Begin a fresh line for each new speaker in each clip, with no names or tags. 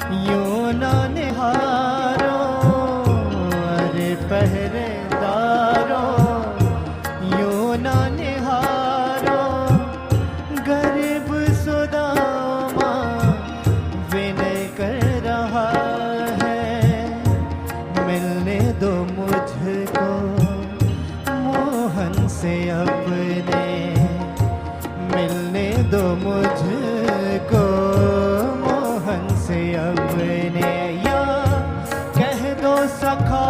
यूं ना निहारो अरे पहरेदारो, यूं ना निहारो गरीब सुदामा विनय कर रहा है। मिलने दो मुझको मोहन से अपने, मिलने दो मुझको मोहन से अपने। या कह दो सखा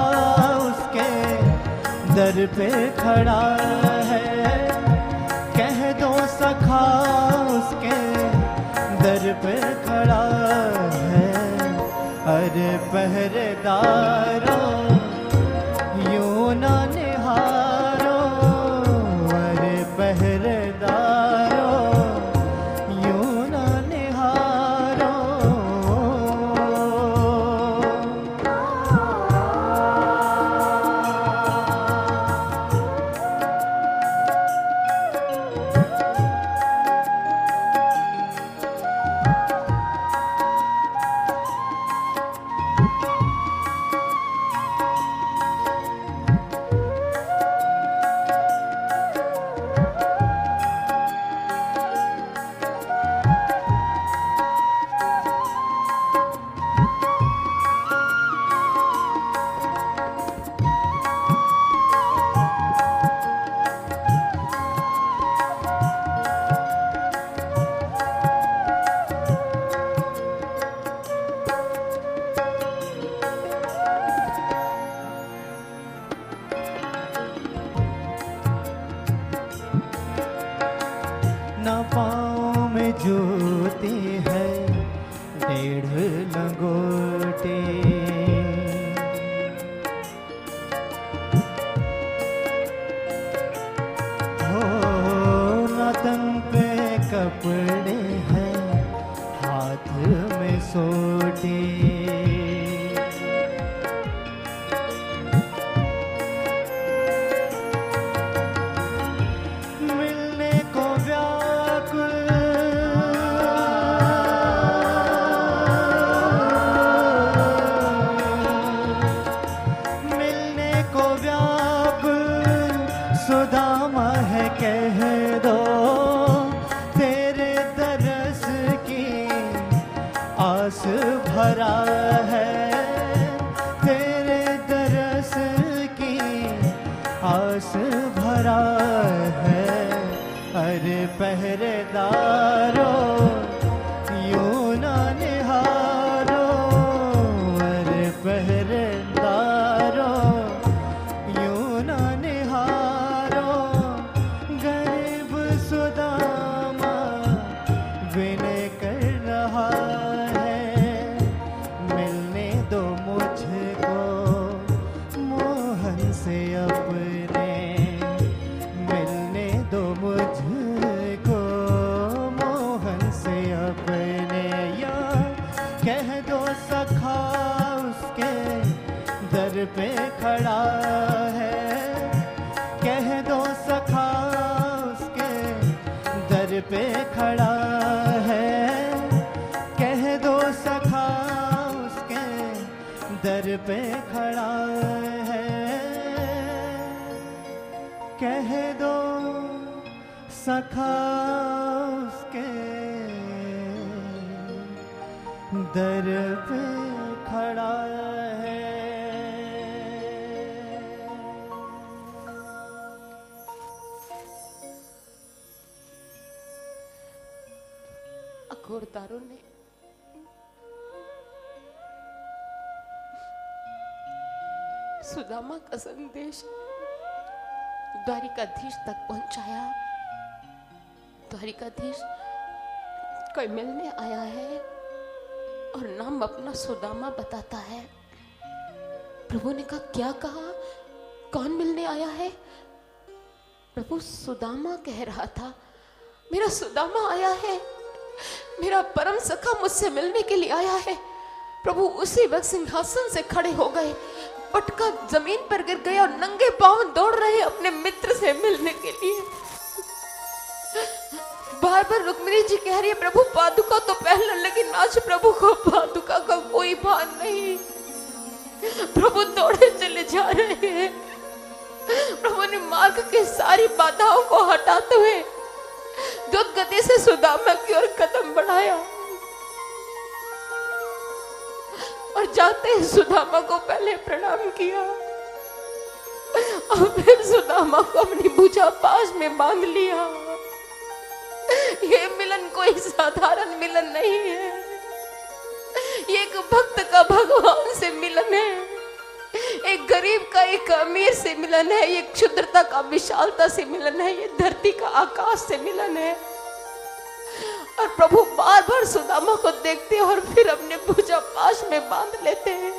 उसके दर पे खड़ा है, कह दो सखा उसके दर पे खड़ा है। अरे पहरेदारों यूं ना निहारो अरे पहरेदारों यूं ना निहारो। ना पाँव में जूती है 1.5 लंगोटी, हो ना तन पे कपड़े हैं हाथ में सोटी। मिलने को व्याकुल मिलने को व्याकुल सुदामा है, कह दो तेरे तरस की आस भरा है, तेरे तरस की आस भरा है। अरे पहरेदारों यूं ना निहारो अरे पहरेदारों यूं ना निहारो गरीब सुदामा विनय कर रहा है। मिलने दो मुझको मोहन से अपने, मिलने दो मुझको मोहन से अपने। या कह दो सखा उसके दर पे खड़ा है, कह दो सखा उसके दर पे खड़ा है, कह दो सखा उसके दर पे खड़ा है, कह दो सखा उसके दर पे खड़ा है।
घोड़दारों ने सुदामा का संदेश द्वारिकाधीश तक पहुंचाया। द्वारिकाधीश कोई मिलने आया है और नाम अपना सुदामा बताता है। प्रभु ने कहा, क्या कहा, कौन मिलने आया है? प्रभु सुदामा कह रहा था, मेरा सुदामा आया है, मेरा परम सखा मुझसे मिलने के लिए आया है। प्रभु उसी वक्त सिंहासन से खड़े हो गए, पटका जमीन पर गिर गया और नंगे पांव दौड़ रहे अपने मित्र से मिलने के लिए। बार बार रुक्मिणी जी कह रही है, प्रभु पादुका तो पहनने, लेकिन आज प्रभु को पादुका का भान नहीं। प्रभु दौड़े चले जा रहे हैं। प्रभु ने मार्ग के सारी बाधाओं को हटाते हुए द्रुत गति से सुदामा की ओर कदम बढ़ाया और जाते ही सुदामा को पहले प्रणाम किया और फिर सुदामा को अपनी भुजा पास में बांध लिया। ये मिलन कोई साधारण मिलन नहीं है, ये एक भक्त का भगवान से मिलन है, एक गरीब का एक अमीर से मिलन है, ये क्षुद्रता का विशालता से मिलन है, ये धरती का आकाश से मिलन है। और प्रभु बार बार सुदामा को देखते हैं और फिर अपने भुजा पाश में बांध लेते हैं।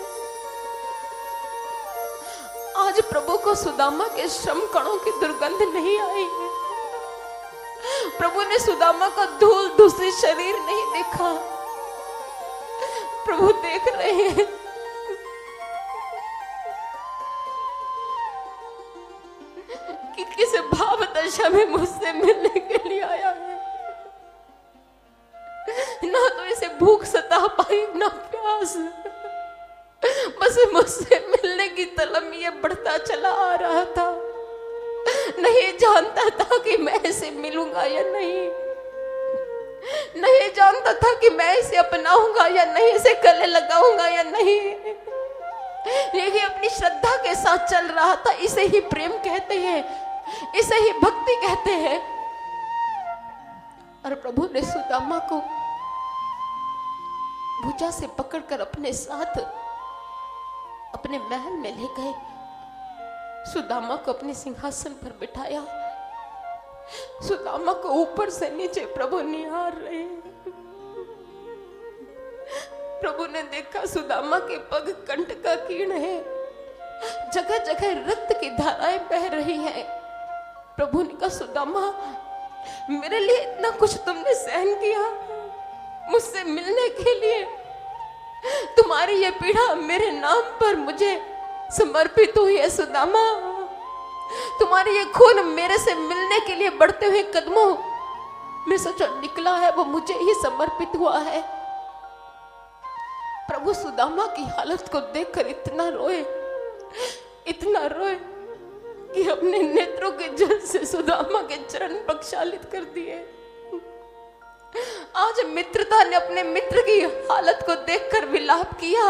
आज प्रभु को सुदामा के श्रम कणों की दुर्गंध नहीं आई है। प्रभु ने सुदामा का धूल दूसरी शरीर नहीं देखा। प्रभु देख रहे हैं कि किस भाव दशा में मुझसे मिलने के लिए आया है। ना तो इसे भूख सता पाई ना प्यास, बस मुझसे मिलने की तलब ये बढ़ता चला आ रहा था। नहीं जानता था कि मैं इसे मिलूंगा या नहीं, नहीं जानता था कि मैं इसे अपनाऊंगा या नहीं, इसे गले लगाऊंगा या नहीं। यही अपनी श्रद्धा के साथ चल रहा था। इसे ही प्रेम कहते हैं, इसे ही भक्ति कहते हैं। और प्रभु ने सुदामा को भुजा से पकड़कर अपने साथ अपने महल में ले गए। सुदामा को अपने सिंहासन पर बिठाया। सुदामा को ऊपर से नीचे प्रभु निहार रहे हैं। प्रभु ने देखा सुदामा के पग कंटका कीर्ण है, जगह जगह रक्त की धाराएं बह रही हैं। प्रभु ने कहा सुदामा, मेरे लिए इतना कुछ तुमने सहन किया, मुझसे मिलने के लिए। तुम्हारी ये पीड़ा मेरे नाम पर मुझे समर्पित हुई है सुदामा। तुम्हारी ये खून मेरे से मिलने के लिए बढ़ते हुए कदमों में से जो निकला है वो मुझे ही समर्पित हुआ है। प्रभु सुदामा की हालत को देखकर इतना रोए कि अपने नेत्रों के जल से सुदामा के चरण प्रक्षालित कर दिए। आज मित्रता ने अपने मित्र की हालत को देखकर विलाप किया।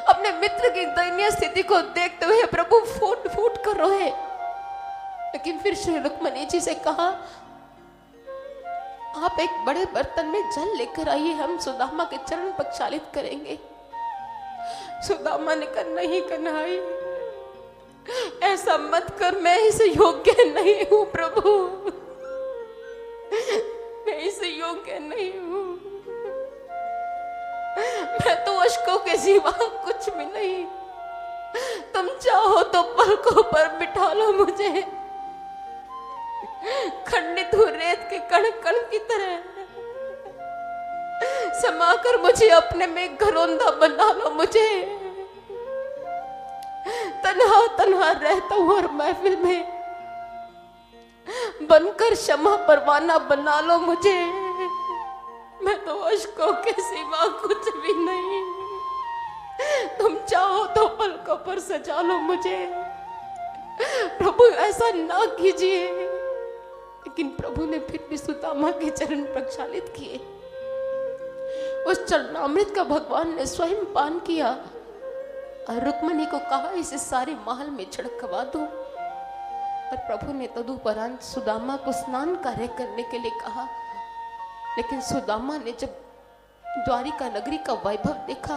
अपने मित्र की दयनीय स्थिति को देखते हुए प्रभु फूट फूट कर रोए। लेकिन फिर श्री रुक्मणी जी से कहा, आप एक बड़े बर्तन में जल लेकर आइए, हम सुदामा के चरण प्रक्षालित करेंगे। सुदामा ने कहा, नहीं कन्हैया, ऐसा मत कर, मैं इस योग्य नहीं हूं प्रभु, मैं इस योग्य नहीं हूं। मैं तो अश्कों के सिवा कुछ भी नहीं। तुम चाहो तो पलकों पर बिठा लो मुझे, खंडित हुए रेत के कण कण की तरह समाकर मुझे अपने में घरोंदा बना लो। मुझे तन्हा तन्हा रहता हूं और महफिल में बनकर क्षमा परवाना बना लो मुझे। मैं तो अश्कों के सिवा कुछ भी नहीं। तुम चाहो तो पलकों पर सजा लो मुझे। प्रभु ऐसा ना कीजिए। लेकिन प्रभु ने फिर भी सुदामा के चरण प्रक्षालित किए। उस चरणामृत का भगवान ने स्वयं पान किया और रुक्मणी को कहा, इसे सारे महल में छिड़कवा दो। और प्रभु ने तदुपरांत सुदामा को स्नान कार्य करने के लिए कहा। लेकिन सुदामा ने जब द्वारिका नगरी का वैभव देखा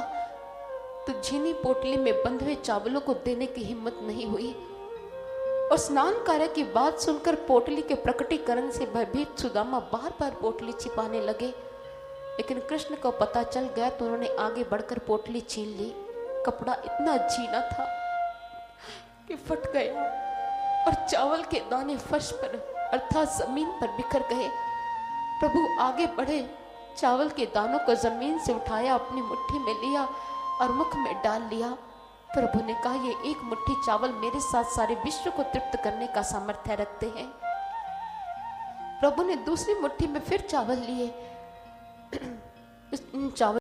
तो झीनी पोटली में बंधे हुए चावलों को देने की हिम्मत नहीं हुई। और स्नान कार्य की बात सुनकर पोटली के प्रकटीकरण से भयभीत सुदामा बार बार पोटली छिपाने लगे। लेकिन कृष्ण को पता चल गया तो उन्होंने आगे बढ़कर पोटली छीन ली। कपड़ा इतना झीना था कि फट गया और चावल के दाने फर्श पर अर्थात जमीन पर बिखर गए। प्रभु आगे बढ़े, चावल के दानों को जमीन से उठाया, अपनी मुट्ठी में लिया और मुख में डाल लिया। प्रभु ने कहा, ये एक मुट्ठी चावल मेरे साथ सारे विश्व को तृप्त करने का सामर्थ्य रखते हैं। प्रभु ने दूसरी मुट्ठी में फिर चावल लिए। चावल